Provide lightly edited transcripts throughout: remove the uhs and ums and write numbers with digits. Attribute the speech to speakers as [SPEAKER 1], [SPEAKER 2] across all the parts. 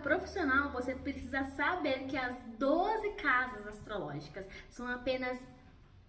[SPEAKER 1] profissional, você precisa saber que as 12 casas astrológicas são apenas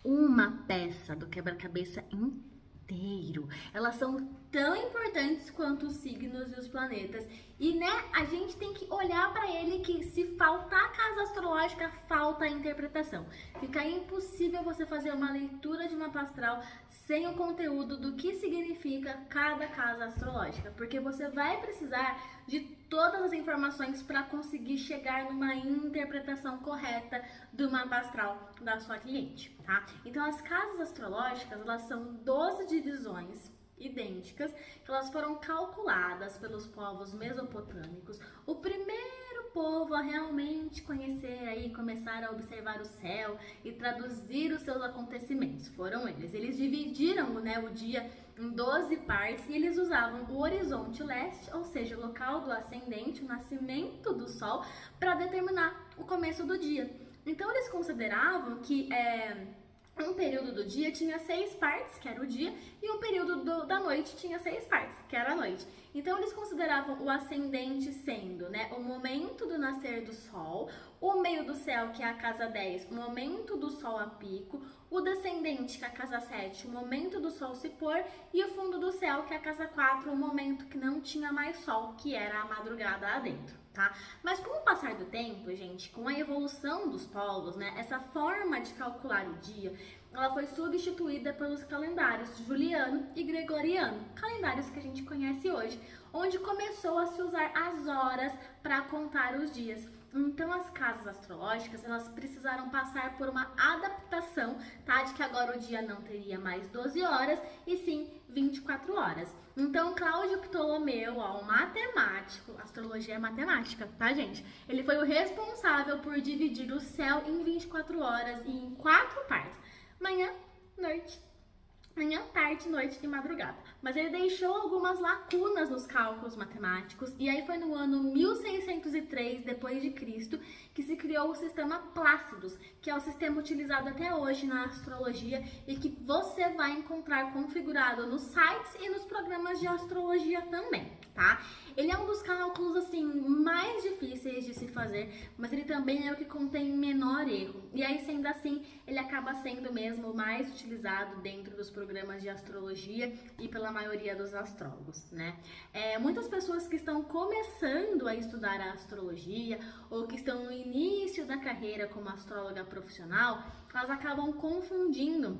[SPEAKER 1] uma peça do quebra-cabeça inteiro. Elas são tão importantes quanto os signos e os planetas. E, né, a gente tem que olhar para ele que se faltar a casa astrológica, falta a interpretação. Fica impossível você fazer uma leitura de mapa astral sem o conteúdo do que significa cada casa astrológica, porque você vai precisar de todas as informações para conseguir chegar numa interpretação correta do mapa astral da sua cliente, tá? Então, as casas astrológicas, elas são 12 divisões idênticas, que elas foram calculadas pelos povos mesopotâmicos. O primeiro povo a realmente conhecer aí, começar a observar o céu e traduzir os seus acontecimentos foram eles. Eles dividiram, né, o dia em 12 partes e eles usavam o horizonte leste, ou seja, o local do ascendente, o nascimento do sol, para determinar o começo do dia. Então eles consideravam que um período do dia tinha 6 partes, que era o dia, e um período da noite tinha 6 partes, que era a noite. Então eles consideravam o ascendente sendo, né, o momento do nascer do sol, o meio do céu, que é a casa 10, o momento do sol a pico, o descendente, que é a casa 7, o momento do sol se pôr, e o fundo do céu, que é a casa 4, o momento que não tinha mais sol, que era a madrugada adentro, tá? Mas com o passar do tempo, gente, com a evolução dos povos, né, essa forma de calcular o dia, ela foi substituída pelos calendários juliano e gregoriano, calendários que a gente conhece hoje, onde começou a se usar as horas para contar os dias. Então, as casas astrológicas, elas precisaram passar por uma adaptação, tá? De que agora o dia não teria mais 12 horas, e sim 24 horas. Então, Cláudio Ptolomeu, ó, um matemático, astrologia é matemática, tá, gente? Ele foi o responsável por dividir o céu em 24 horas e em 4 partes. Manhã, noite, manhã, tarde, noite e madrugada. Mas ele deixou algumas lacunas nos cálculos matemáticos, e aí foi no ano 1603 depois de Cristo que se criou o sistema Plácidos, que é o sistema utilizado até hoje na astrologia e que você vai encontrar configurado nos sites e nos programas de astrologia também, tá? Ele é um dos cálculos, assim, mais difíceis de se fazer, mas ele também é o que contém menor erro. E aí, sendo assim, ele acaba sendo mesmo o mais utilizado dentro dos programas de astrologia e pela maioria dos astrólogos, né? Muitas pessoas que estão começando a estudar a astrologia ou que estão no início da carreira como astróloga profissional, elas acabam confundindo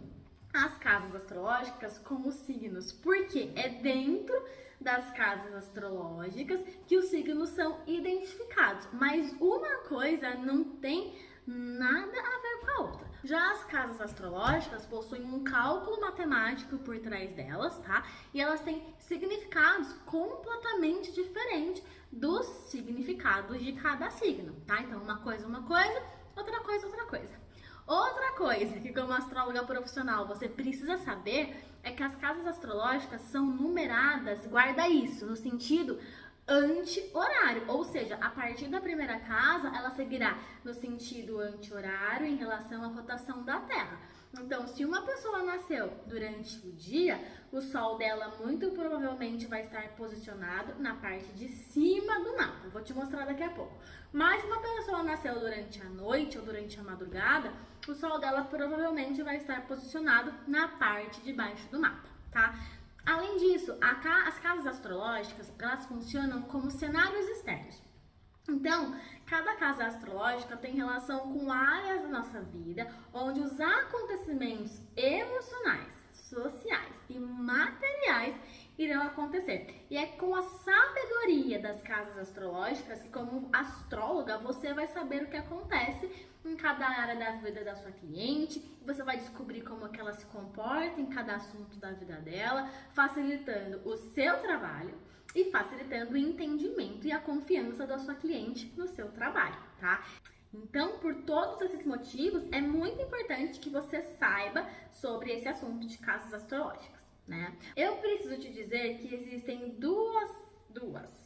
[SPEAKER 1] as casas astrológicas com os signos, porque é dentro das casas astrológicas que os signos são identificados, mas uma coisa não tem nada a ver com a outra. Já as casas astrológicas possuem um cálculo matemático por trás delas, tá? E elas têm significados completamente diferentes dos significados de cada signo, tá? Então, uma coisa, outra coisa, outra coisa. Outra coisa que, como astróloga profissional, você precisa saber é que as casas astrológicas são numeradas, guarda isso, no sentido anti-horário, ou seja, a partir da primeira casa, ela seguirá no sentido anti-horário em relação à rotação da Terra. Então, se uma pessoa nasceu durante o dia, o Sol dela muito provavelmente vai estar posicionado na parte de cima do mapa. Eu vou te mostrar daqui a pouco. Mas se uma pessoa nasceu durante a noite ou durante a madrugada, o Sol dela provavelmente vai estar posicionado na parte de baixo do mapa, tá? Além disso, as casas astrológicas, elas funcionam como cenários externos. Então, cada casa astrológica tem relação com áreas da nossa vida, onde os acontecimentos emocionais, sociais e materiais irão acontecer. E é com a sabedoria das casas astrológicas que, como astróloga, você vai saber o que acontece em cada área da vida da sua cliente, você vai descobrir como é que ela se comporta em cada assunto da vida dela, facilitando o seu trabalho e facilitando o entendimento e a confiança da sua cliente no seu trabalho, tá? Então, por todos esses motivos, é muito importante que você saiba sobre esse assunto de casas astrológicas, né? Eu preciso te dizer que existem duas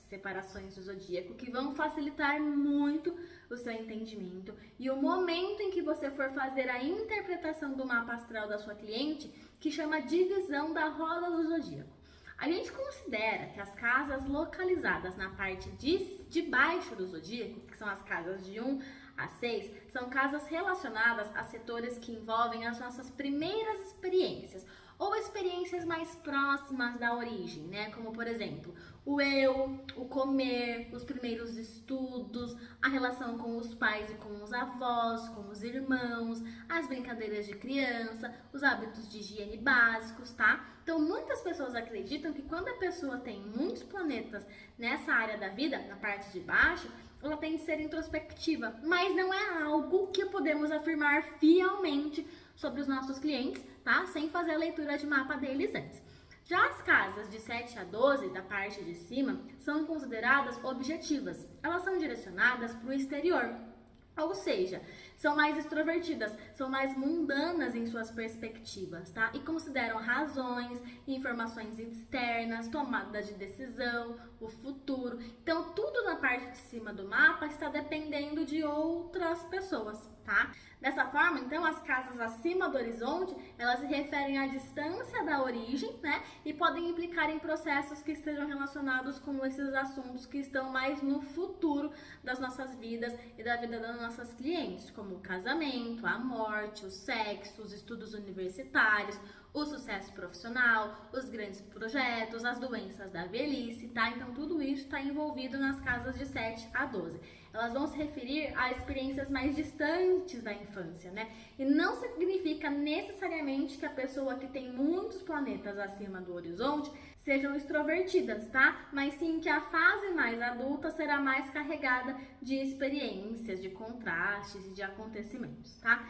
[SPEAKER 1] separações do zodíaco que vão facilitar muito o seu entendimento e o momento em que você for fazer a interpretação do mapa astral da sua cliente, que chama divisão da roda do zodíaco. A gente considera que as casas localizadas na parte de baixo do zodíaco, que são as casas de 1 a 6, são casas relacionadas a setores que envolvem as nossas primeiras experiências ou experiências mais próximas da origem, né? Como, por exemplo, o eu, o comer, os primeiros estudos, a relação com os pais e com os avós, com os irmãos, as brincadeiras de criança, os hábitos de higiene básicos, tá? Então, muitas pessoas acreditam que quando a pessoa tem muitos planetas nessa área da vida, na parte de baixo, ela tem que ser introspectiva, mas não é algo que podemos afirmar fielmente sobre os nossos clientes, tá? Sem fazer a leitura de mapa deles antes. Já as casas de 7 a 12, da parte de cima, são consideradas objetivas. Elas são direcionadas para o exterior, ou seja, são mais extrovertidas, são mais mundanas em suas perspectivas, tá? E consideram razões, informações externas, tomada de decisão, o futuro. Então, tudo na parte de cima do mapa está dependendo de outras pessoas, tá? Dessa forma, então, as casas acima do horizonte, elas se referem à distância da origem, né? E podem implicar em processos que estejam relacionados com esses assuntos que estão mais no futuro das nossas vidas e da vida das nossas clientes, como o casamento, a morte, o sexo, os estudos universitários, o sucesso profissional, os grandes projetos, as doenças da velhice, tá? Então, tudo isso está envolvido nas casas de 7 a 12. Elas vão se referir a experiências mais distantes da infância, né? E não significa necessariamente que a pessoa que tem muitos planetas acima do horizonte sejam extrovertidas, tá? Mas sim que a fase mais adulta será mais carregada de experiências, de contrastes e de acontecimentos, tá?